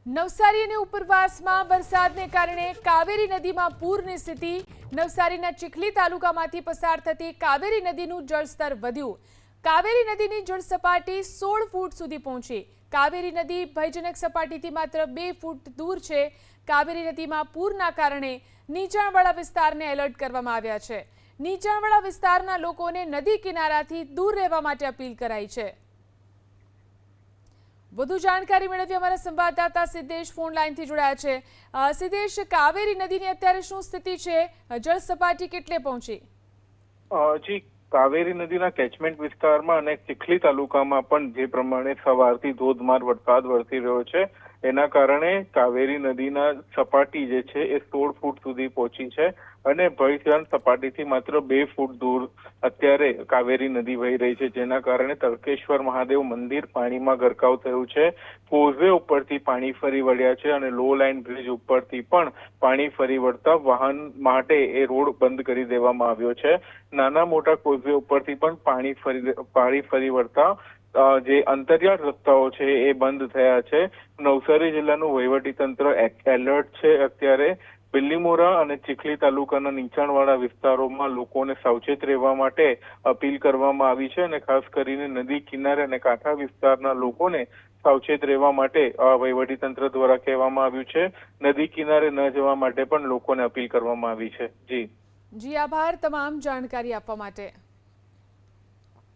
નવસારી અને ઉપરવાસમાં વરસાદને કારણે કાવેરી નદીમાં પૂરની સ્થિતિ। નવસારીના ચીખલી તાલુકામાંથી પસાર થતી કાવેરી નદીનું જળસ્તર વધ્યું। કાવેરી નદીની જળ સપાટી 16 ફૂટ સુધી પહોંચી। કાવેરી નદી ભયજનક સપાટીથી માત્ર 2 ફૂટ દૂર છે। કાવેરી નદીમાં પૂરના કારણે નીચાણવાળા વિસ્તારને એલર્ટ કરવામાં આવ્યા છે। નીચાણવાળા વિસ્તારના લોકોને નદી કિનારાથી દૂર રહેવા માટે અપીલ કરાઈ છે। વધુ જાણકારી મેળવી અમારા સંવાદદાતા સિદ્ધેશ ફોન લાઈનથી જોડાયા છે। સિદ્ધેશ, કાવેરી નદીની અત્યારે શું સ્થિતિ છે? જળ સપાટી કેટલે પહોંચી? જી, કાવેરી નદીના કેચમેન્ટ વિસ્તારમાં અને ચીખલી તાલુકામાં પણ જે પ્રમાણે સવારથી ધોધમાર વરસાદ વરસી રહ્યો છે એના કારણે કાવેરી નદીના સપાટી જે છે એ 16 ફૂટ સુધી પહોંચી છે અને ભયજનક સપાટીથી માત્ર 2 ફૂટ દૂર અત્યારે કાવેરી નદી વહી રહી છે, જેના કારણે તળકેશ્વર મહાદેવ મંદિર પાણીમાં ગરકાવ થયું છે। કોઝવે ઉપરથી પાણી ફરી વળ્યા છે અને લો લાઇન બ્રિજ ઉપરથી પણ પાણી ફરી વળતા વાહન માટે એ રોડ બંધ કરી દેવામાં આવ્યો છે। નાના મોટા કોઝવે ઉપરથી પણ પાણી ફરી વળતા જે અંતરિયાળ રસ્તાઓ છે એ બંધ થયા છે। નવસારી જિલ્લાનું વહીવટીતંત્ર એલર્ટ છે। અત્યારે બિલ્લીમોરા અને ચીખલી તાલુકાના નીચાણવાળા વિસ્તારોમાં લોકોને સાવચેત રહેવા માટે અપીલ કરવામાં આવી છે અને ખાસ કરીને નદી કિનારે અને કાંઠા વિસ્તારના લોકોને સાવચેત રહેવા માટે વહીવટીતંત્ર દ્વારા કહેવામાં આવ્યું છે। નદી કિનારે ન જવા માટે પણ લોકોને અપીલ કરવામાં આવી છે। જી, આભાર તમામ જાણકારી આપવા માટે।